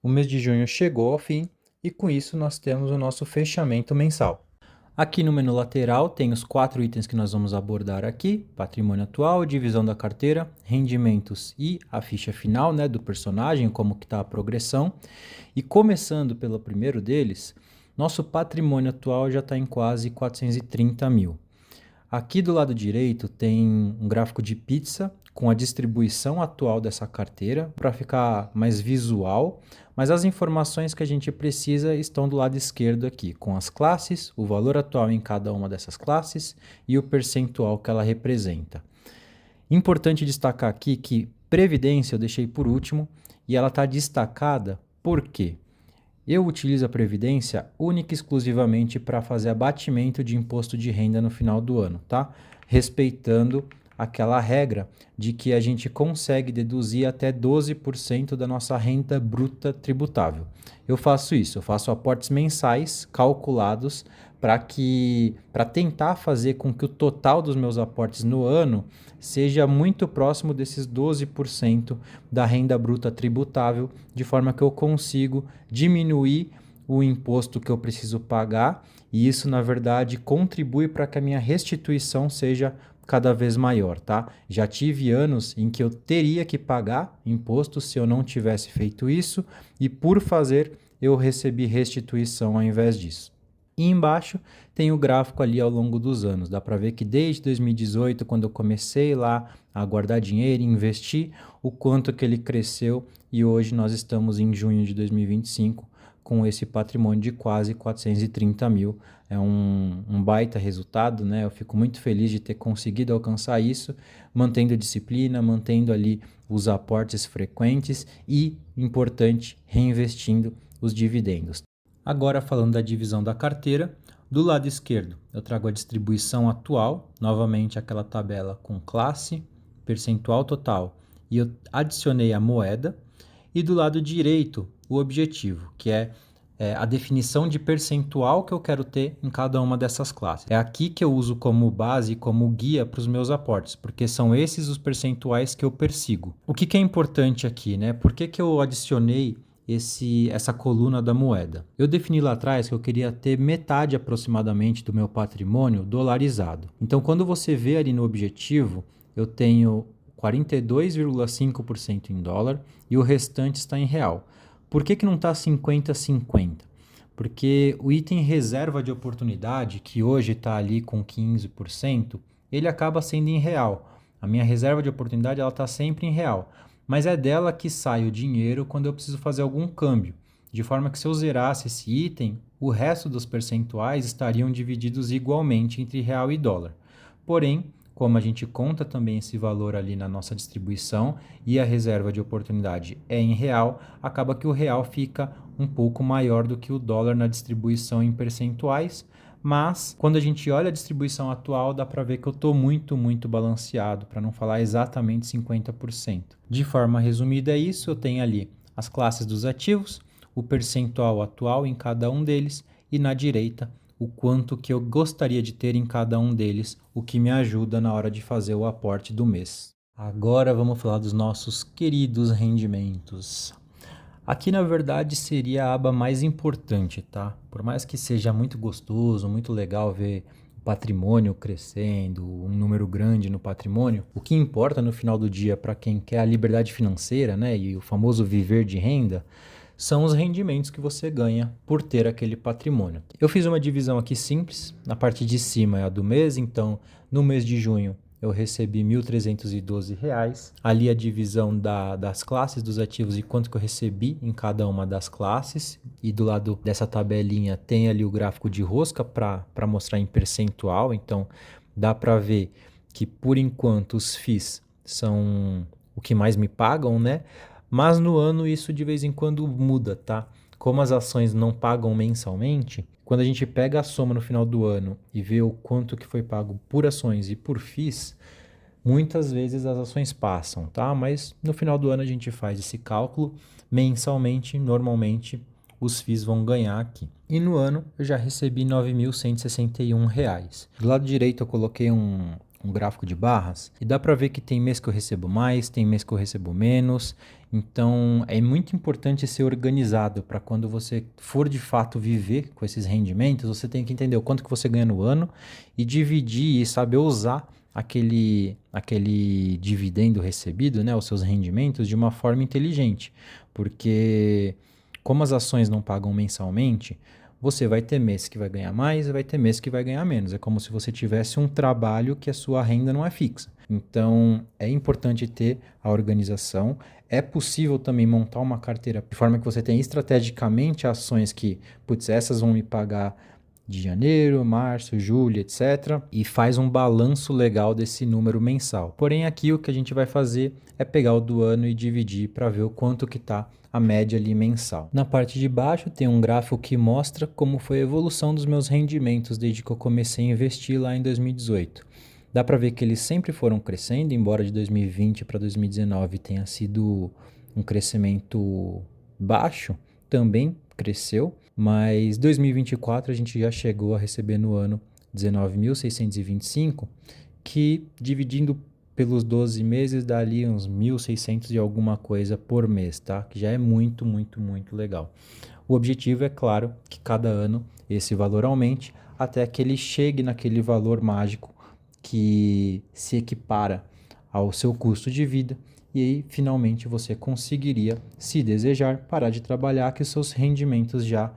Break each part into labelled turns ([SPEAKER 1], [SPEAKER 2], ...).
[SPEAKER 1] O mês de junho chegou ao fim e com isso nós temos o nosso fechamento mensal. Aqui no menu lateral tem os 4 itens que nós vamos abordar aqui: patrimônio atual, divisão da carteira, rendimentos e a ficha final, né, do personagem, como que está a progressão. E começando pelo primeiro deles, nosso patrimônio atual já está em quase 430 mil. Aqui do lado direito tem um gráfico de pizza com a distribuição atual dessa carteira para ficar mais visual, mas as informações que a gente precisa estão do lado esquerdo aqui, com as classes, o valor atual em cada uma dessas classes e o percentual que ela representa. Importante destacar aqui que previdência eu deixei por último e ela está destacada por quê? Eu utilizo a Previdência única e exclusivamente para fazer abatimento de imposto de renda no final do ano, tá? Respeitando aquela regra de que a gente consegue deduzir até 12% da nossa renda bruta tributável. Eu faço isso, eu faço aportes mensais calculados para tentar fazer com que o total dos meus aportes no ano seja muito próximo desses 12% da renda bruta tributável, de forma que eu consigo diminuir o imposto que eu preciso pagar, e isso, na verdade, contribui para que a minha restituição seja cada vez maior, tá? Já tive anos em que eu teria que pagar imposto se eu não tivesse feito isso, e por fazer, eu recebi restituição ao invés disso. E embaixo tem o gráfico ali ao longo dos anos. Dá para ver que desde 2018, quando eu comecei lá a guardar dinheiro e investir, o quanto que ele cresceu, e hoje nós estamos em junho de 2025 com esse patrimônio de quase 430 mil. É um baita resultado, né? Eu fico muito feliz de ter conseguido alcançar isso, mantendo a disciplina, mantendo ali os aportes frequentes e, importante, reinvestindo os dividendos. Agora, falando da divisão da carteira, do lado esquerdo eu trago a distribuição atual, novamente aquela tabela com classe, percentual total, e eu adicionei a moeda, e do lado direito o objetivo, que é a definição de percentual que eu quero ter em cada uma dessas classes. É aqui que eu uso como base, como guia para os meus aportes, porque são esses os percentuais que eu persigo. O que é importante aqui, né? Por que eu adicionei essa coluna da moeda? Eu defini lá atrás que eu queria ter metade aproximadamente do meu patrimônio dolarizado. Então, quando você vê ali no objetivo, eu tenho 42,5% em dólar e o restante está em real. Por que não está 50-50? Porque o item reserva de oportunidade, que hoje está ali com 15%, ele acaba sendo em real. A minha reserva de oportunidade está sempre em real, mas é dela que sai o dinheiro quando eu preciso fazer algum câmbio. De forma que se eu zerasse esse item, o resto dos percentuais estariam divididos igualmente entre real e dólar. Porém, como a gente conta também esse valor ali na nossa distribuição e a reserva de oportunidade é em real, acaba que o real fica um pouco maior do que o dólar na distribuição em percentuais, mas quando a gente olha a distribuição atual, dá para ver que eu estou muito balanceado, para não falar exatamente 50%. De forma resumida é isso, eu tenho ali as classes dos ativos, o percentual atual em cada um deles e na direita o quanto que eu gostaria de ter em cada um deles, o que me ajuda na hora de fazer o aporte do mês. Agora vamos falar dos nossos queridos rendimentos. Aqui, na verdade, seria a aba mais importante, tá? Por mais que seja muito gostoso, muito legal ver o patrimônio crescendo, um número grande no patrimônio, o que importa no final do dia para quem quer a liberdade financeira, né, e o famoso viver de renda, são os rendimentos que você ganha por ter aquele patrimônio. Eu fiz uma divisão aqui simples, na parte de cima é a do mês, então no mês de junho eu recebi R$ 1.312, ali a divisão das classes dos ativos e quanto que eu recebi em cada uma das classes, e do lado dessa tabelinha tem ali o gráfico de rosca para mostrar em percentual, então dá para ver que por enquanto os FIIs são o que mais me pagam, né? Mas no ano isso de vez em quando muda, tá? Como as ações não pagam mensalmente, quando a gente pega a soma no final do ano e vê o quanto que foi pago por ações e por FIIs, muitas vezes as ações passam, tá? Mas no final do ano a gente faz esse cálculo mensalmente, normalmente os FIIs vão ganhar aqui. E no ano eu já recebi R$ 9.161. Do lado direito eu coloquei um gráfico de barras e dá para ver que tem mês que eu recebo mais, tem mês que eu recebo menos, Então, é muito importante ser organizado para quando você for de fato viver com esses rendimentos, você tem que entender o quanto que você ganha no ano e dividir e saber usar aquele dividendo recebido, né, os seus rendimentos, de uma forma inteligente. Porque como as ações não pagam mensalmente, você vai ter mês que vai ganhar mais e vai ter mês que vai ganhar menos. É como se você tivesse um trabalho que a sua renda não é fixa. Então, é importante ter a organização. É possível também montar uma carteira de forma que você tenha estrategicamente ações que, putz, essas vão me pagar de janeiro, março, julho, etc. E faz um balanço legal desse número mensal. Porém, aqui o que a gente vai fazer é pegar o do ano e dividir para ver o quanto que está a média ali mensal. Na parte de baixo tem um gráfico que mostra como foi a evolução dos meus rendimentos desde que eu comecei a investir lá em 2018. Dá para ver que eles sempre foram crescendo, embora de 2020 para 2019 tenha sido um crescimento baixo, também cresceu, mas 2024 a gente já chegou a receber no ano 19.625, que dividindo pelos 12 meses dá ali uns 1.600 e alguma coisa por mês, tá? Que já é muito, muito, muito legal. O objetivo é, claro, que cada ano esse valor aumente até que ele chegue naquele valor mágico que se equipara ao seu custo de vida e aí finalmente você conseguiria, se desejar, parar de trabalhar, que seus rendimentos já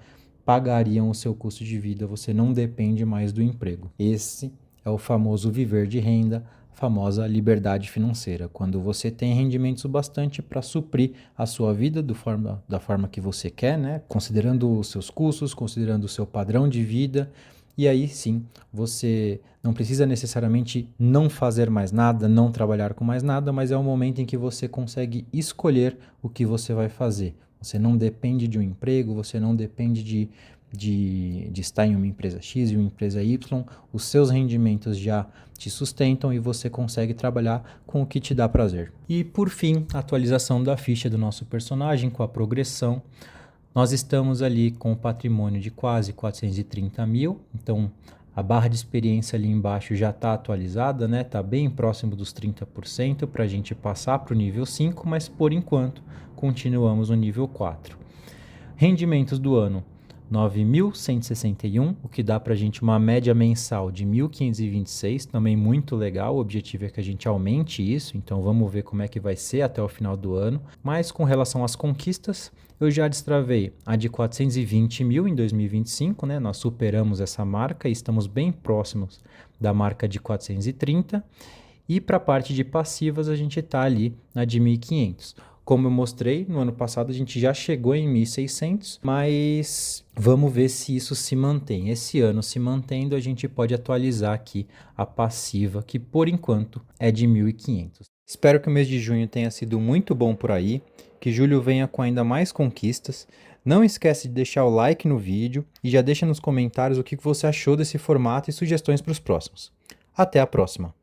[SPEAKER 1] pagariam o seu custo de vida, você não depende mais do emprego. Esse é o famoso viver de renda, famosa liberdade financeira, quando você tem rendimentos bastante para suprir a sua vida da forma que você quer, né? Considerando os seus custos, considerando o seu padrão de vida, e aí sim, você não precisa necessariamente não fazer mais nada, não trabalhar com mais nada, mas é o momento em que você consegue escolher o que você vai fazer. Você não depende de um emprego, você não depende de estar em uma empresa X e uma empresa Y, os seus rendimentos já te sustentam e você consegue trabalhar com o que te dá prazer. E por fim, a atualização da ficha do nosso personagem com a progressão. Nós estamos ali com um patrimônio de quase 430 mil, então a barra de experiência ali embaixo já está atualizada, né? Está bem próximo dos 30% para a gente passar para o nível 5, mas por enquanto continuamos no nível 4. Rendimentos do ano, 9.161, o que dá para a gente uma média mensal de 1.526, também muito legal. O objetivo é que a gente aumente isso, então vamos ver como é que vai ser até o final do ano. Mas com relação às conquistas, eu já destravei a de 420 mil em 2025, né? Nós superamos essa marca e estamos bem próximos da marca de 430. E para a parte de passivas, a gente está ali na de 1.500. Como eu mostrei, no ano passado a gente já chegou em 1.600, mas vamos ver se isso se mantém. Esse ano se mantendo, a gente pode atualizar aqui a passiva, que por enquanto é de 1.500. Espero que o mês de junho tenha sido muito bom por aí, que julho venha com ainda mais conquistas. Não esquece de deixar o like no vídeo e já deixa nos comentários o que você achou desse formato e sugestões para os próximos. Até a próxima!